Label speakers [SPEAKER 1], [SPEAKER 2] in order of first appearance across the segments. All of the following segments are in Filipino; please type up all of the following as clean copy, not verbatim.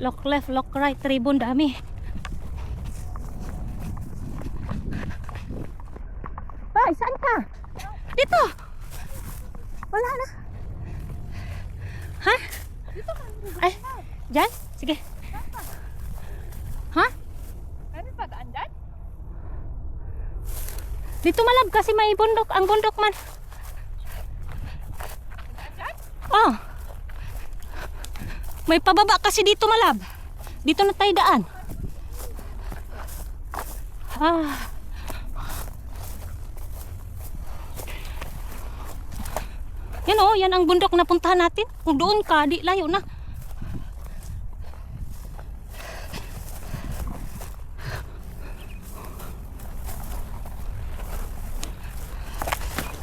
[SPEAKER 1] Lock left, lock right, ribbon, dami. Bay, saan ka? Dito. Wala na. Ha? Ay, dyan? Sige. Ha?
[SPEAKER 2] Ano ba daan dyan?
[SPEAKER 1] Dito malab kasi may bundok. Ang bundok man. Oh. May pababa kasi dito malab. Dito na tayo daan. Ah. Yan oh, yan ang bundok na puntahan natin. Kung doon ka, di layo na.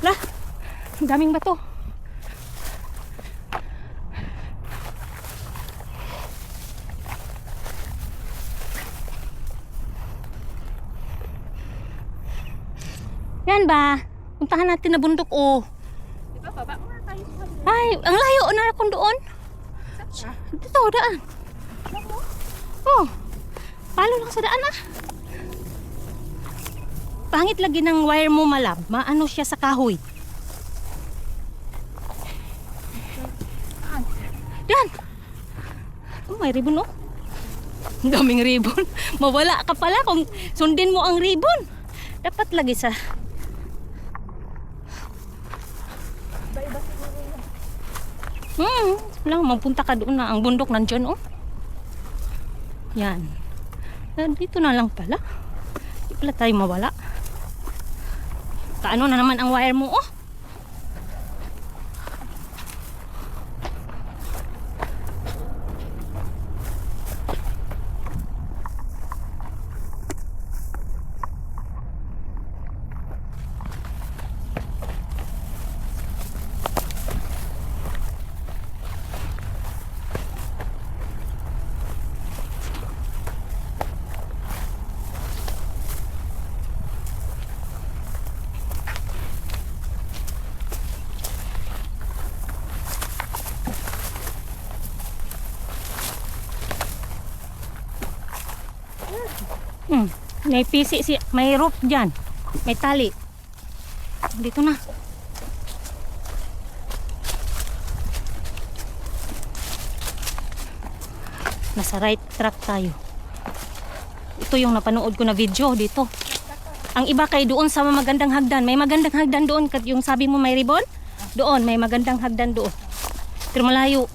[SPEAKER 1] Lah, ang daming bato. Yan ba? Puntahan natin na bundok oh.
[SPEAKER 2] Diba, baba mo na tayo sa kanila.
[SPEAKER 1] Ay, ang layo na akong doon.
[SPEAKER 2] Saan ka?
[SPEAKER 1] Dito, daan. Oh, palo lang sa daan ah. Pangit lagi ng wire mo malab. Maano siya sa kahoy. Yan. Oh, may ribbon oh. Ang daming ribbon. Mawala ka pala kung sundin mo ang ribbon. Dapat lagi sa...
[SPEAKER 2] Iba-iba siguro yun.
[SPEAKER 1] Lang, magpunta ka doon na. Ang bundok nandyan oh. Yan. Dito na lang pala. Hindi pala tayo mawala. Kaano na naman ang wire mo oh. May pisi si may rope diyan. May tali. Dito na. Nasa right track tayo. Ito yung napanood ko na video dito. Ang iba kay doon sa magandang hagdan. May magandang hagdan doon. Yung sabi mo may ribbon? Doon, may magandang hagdan doon. Pero malayo.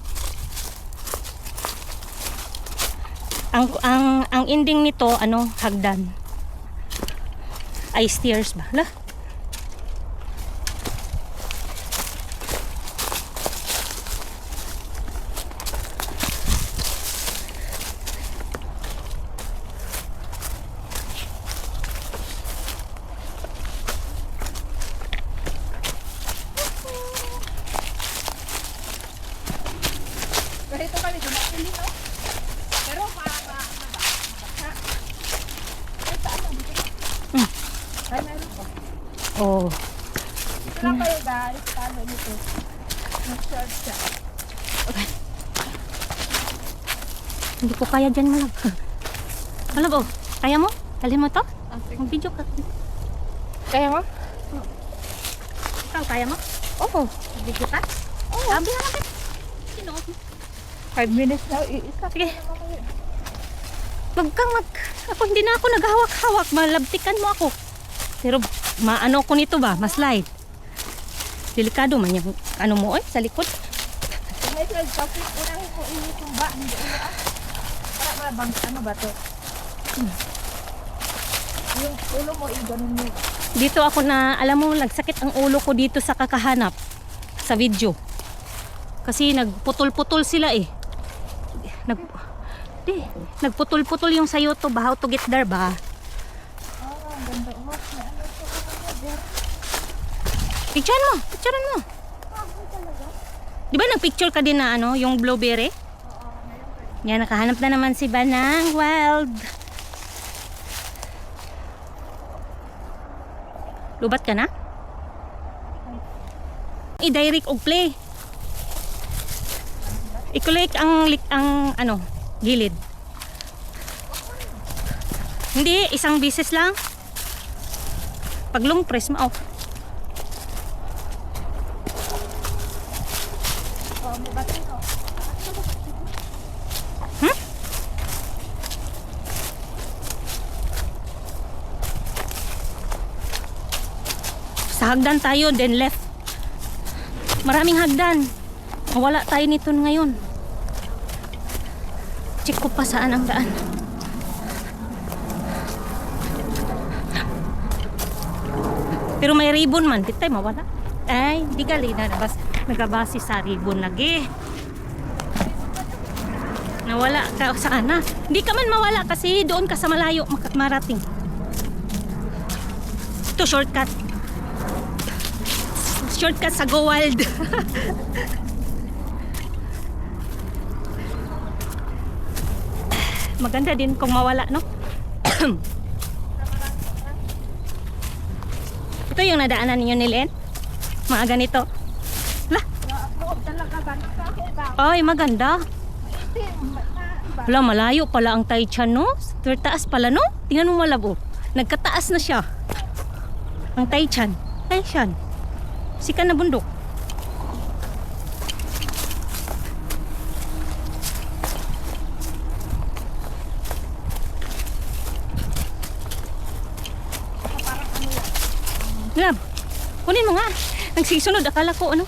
[SPEAKER 1] Ang ending nito ano hagdan ay stairs ba la
[SPEAKER 2] Ganito kami, dumakili no? Pero ano ba? Ay, saan lang dito? Ay, meron po.
[SPEAKER 1] oh
[SPEAKER 2] Ito lang kayo guys, paano nito? Mag-short siya.
[SPEAKER 1] hindi ko kaya dyan malab. Malab oh kaya mo? Dalhin mo to? Mag video ka
[SPEAKER 2] Kaya mo?
[SPEAKER 1] ikaw kaya mo?
[SPEAKER 2] Oo.
[SPEAKER 1] Video ka?
[SPEAKER 2] Oo.
[SPEAKER 1] Sabi na natin sino
[SPEAKER 2] 5 minutes na, iisa.
[SPEAKER 1] sige ako hindi na ako naghawak-hawak malabtikan mo ako pero maano ko nito ba maslide delikado man yung ano mo sa likod
[SPEAKER 2] Kung may slide kasi, unahin mo iitumba. Hindi ulaan. Para mabang, ano ba to? Yung ulo mo, ganun mo.
[SPEAKER 1] dito ako na alam mo nagsakit ang ulo ko dito sa kakahanap sa video kasi nagputol-putol sila eh nagputol-putol yung sa YouTube how to get there ba
[SPEAKER 2] Ang ganda. Oh, may ano ito.
[SPEAKER 1] picturean mo di ba nagpicture ka din na ano yung blueberry yan nakahanap na naman si Banang Wild lubat ka na i-direct og play i-click ang ano Gilid. Hindi, isang bisis lang. Pag long press mo,
[SPEAKER 2] Oh, may batin ko.
[SPEAKER 1] sa hagdan tayo, then left. Maraming hagdan. Mawala tayo nito ngayon. Check ko pa saan ang daan. Pero may ribbon man, di tayo mawala. Ay, di gali na nagabase sa ribbon lagi. Nawala ka saan na. Hindi ka man mawala kasi doon ka sa malayo marating. Ito shortcut. Shortcut sa Go Wild. Maganda din kung mawala, no? Ito yung nadaanan ninyo ni Len? Mga ganito. Lah,
[SPEAKER 2] Na-upload talaga ba? Nakakita.
[SPEAKER 1] ay maganda.
[SPEAKER 2] Itim.
[SPEAKER 1] Wala, malayo pala ang Taichan, no? Taas pala, no? Tingnan mo malabo. Nagkataas na siya. Ang Taichan. Taichan. Sikan na bundok. Lab, kunin mo nga. Nagsisunod, akala ko ano.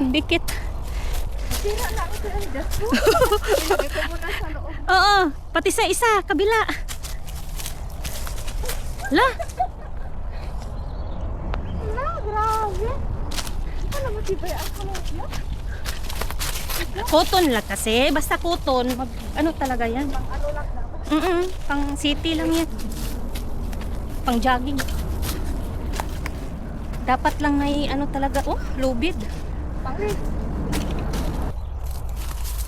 [SPEAKER 1] Dikit.
[SPEAKER 2] Sira na ako sa endas ko. Ilagay ko muna sa loob.
[SPEAKER 1] Oo, pati sa isa, kabila. La,
[SPEAKER 2] Wala, grabe. Ano matibay ang kalosya?
[SPEAKER 1] cotton lang kasi. Basta cotton, ano talaga yan?
[SPEAKER 2] Pang ano lang dapat.
[SPEAKER 1] Pang city lang yan. Pang jogging. Dapat lang na ano talaga, oh, lubid.
[SPEAKER 2] Pang rin.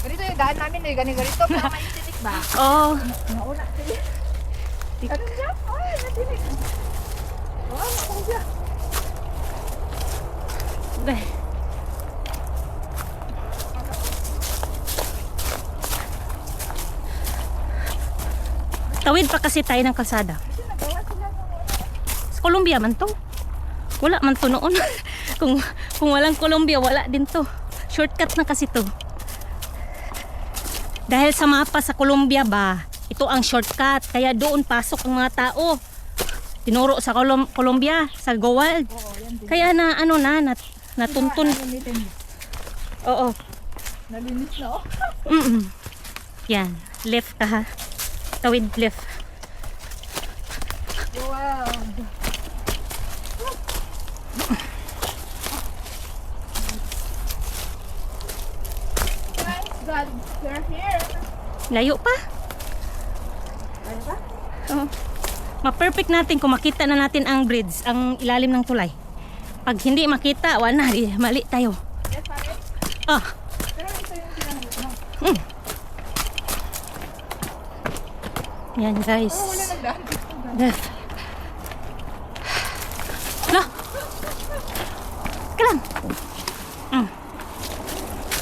[SPEAKER 2] Ganito yung daan namin eh. Ganito para maitinik ba?
[SPEAKER 1] Oh,
[SPEAKER 2] Nauna sila. Ano siya? Ay, natinik. Oh, ako siya.
[SPEAKER 1] eh. Tawid pa kasi tayo ng kalsada.
[SPEAKER 2] Kasi nagawa sila ng
[SPEAKER 1] Sa Colombia man to. Wala man to noon. kung walang Colombia, wala din to. Shortcut na kasi to. Dahil sa mapa sa Colombia ba, ito ang shortcut. Kaya doon pasok ang mga tao. Tinuro sa Colombia, sa Go Wild.
[SPEAKER 2] Oo, yan din.
[SPEAKER 1] Kaya na ano na, natuntun.
[SPEAKER 2] Nalinitin.
[SPEAKER 1] Oo.
[SPEAKER 2] Nalinis na oh.
[SPEAKER 1] Yan. Left ka ha. Tawid left.
[SPEAKER 2] Wow. Thanks God, you're here.
[SPEAKER 1] Layo pa.
[SPEAKER 2] Ano ba?
[SPEAKER 1] Oo. Ma-perfect natin kung makita na natin ang bridge, ang ilalim ng tulay. Pag hindi makita, wala na, mali tayo.
[SPEAKER 2] Yes, pare.
[SPEAKER 1] Ah,
[SPEAKER 2] Pero ito yung pinangyay mo.
[SPEAKER 1] yan guys.
[SPEAKER 2] Oh, wala nagdaan.
[SPEAKER 1] Left. La. Kalang.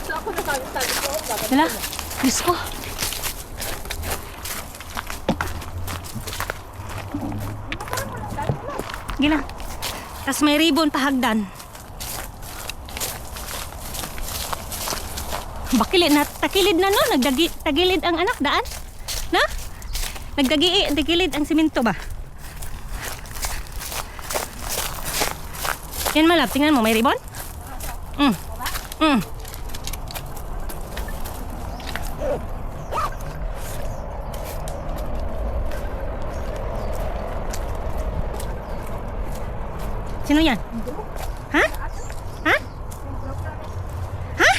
[SPEAKER 2] So ako nasabi ko, dapat
[SPEAKER 1] Wala. Diyos ko. Gila. Tapos may ribbon pahagdan. Bakilid na, takilid na no, tagilid ang anak daan. Na? Tagilid ang simento ba? Yan malap, tingnan mo, may ribbon? Mm. Sino yan? Ha? Ha? Ha?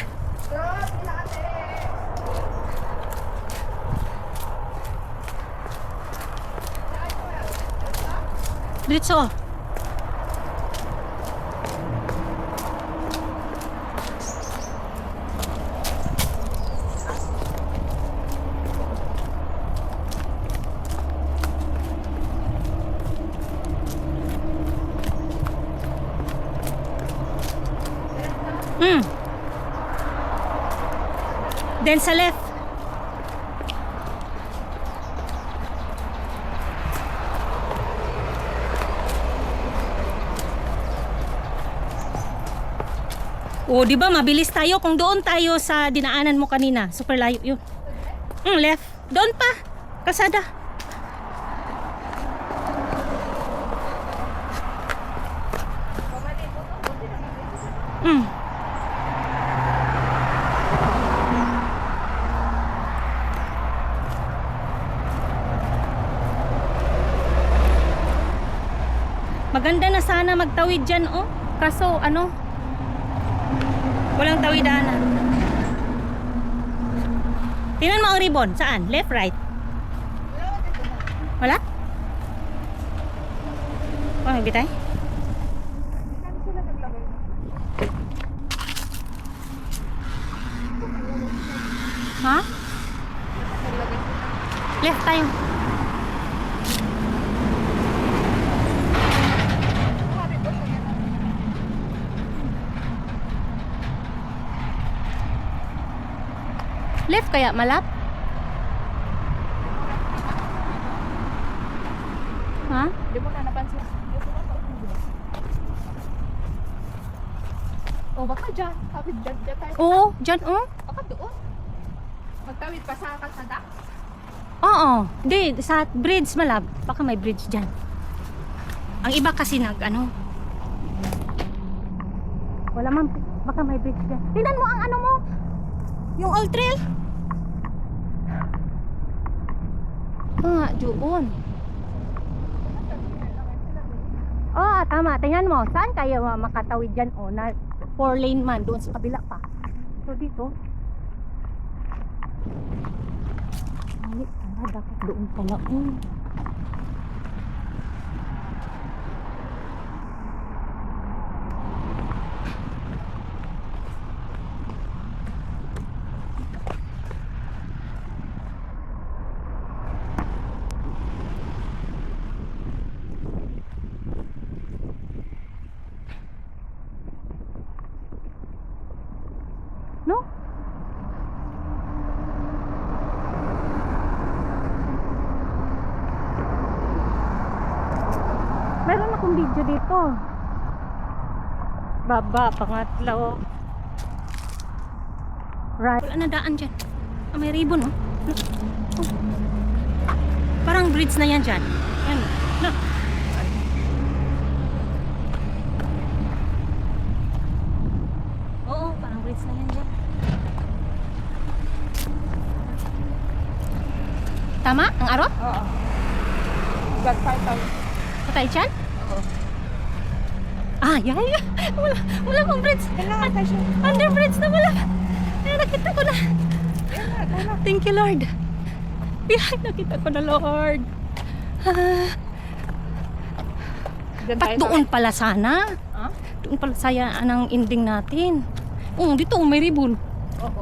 [SPEAKER 1] Diretso. Then sa left. O, di ba mabilis tayo kung doon tayo sa dinaanan mo kanina. Super layo yun. Left. Doon pa. Kalsada. Mm. Maganda na sana magtawid dyan, oh. Kaso, ano, walang tawidanan. Tingnan mo ang ribbon. Saan? Left, right? Wala? Oh, nagbitay? Ha? Left tayo. Left kaya malap? Ha?
[SPEAKER 2] Di mo na napansin. Oh, baka dyan. Kapit dyan tayo.
[SPEAKER 1] Oo, dyan, oh.
[SPEAKER 2] Baka doon. Magtawid pa sa kalsada.
[SPEAKER 1] Oo. Hindi, sa bridge malap. Baka may bridge dyan. Ang iba kasi ano. Wala man, baka may bridge dyan. Tingnan mo ang ano mo. Yung old trail. Doon. Oh, tama. Tingnan mo. Saan kayo makatawid dyan? Oh, na 4 lane man. Doon sa kabila pa. So, dito. Ay, dapat doon pala. No? Meron akong video dito. Baba, pangatlo. Right. Wala na daan dyan. Ah, may ribbon, oh. Look. Oh. Parang bridge na yan dyan. Yan. Look. Oo, parang bridge na yan dyan. Tama? Ang arot?
[SPEAKER 2] Oo. Got 5,000.
[SPEAKER 1] Patay dyan?
[SPEAKER 2] Oo.
[SPEAKER 1] Ah, yan. Wala pang bridge.
[SPEAKER 2] Kailangan tayo siya.
[SPEAKER 1] Under bridge na wala. Ay, nakita ko na. Thank you, Lord. Yan, nakita ko na, Lord.
[SPEAKER 2] Diyan
[SPEAKER 1] Pat
[SPEAKER 2] tayo
[SPEAKER 1] doon pala sana.
[SPEAKER 2] Ha?
[SPEAKER 1] Doon pala saya ang ending natin. Dito may ribbon.
[SPEAKER 2] Oo.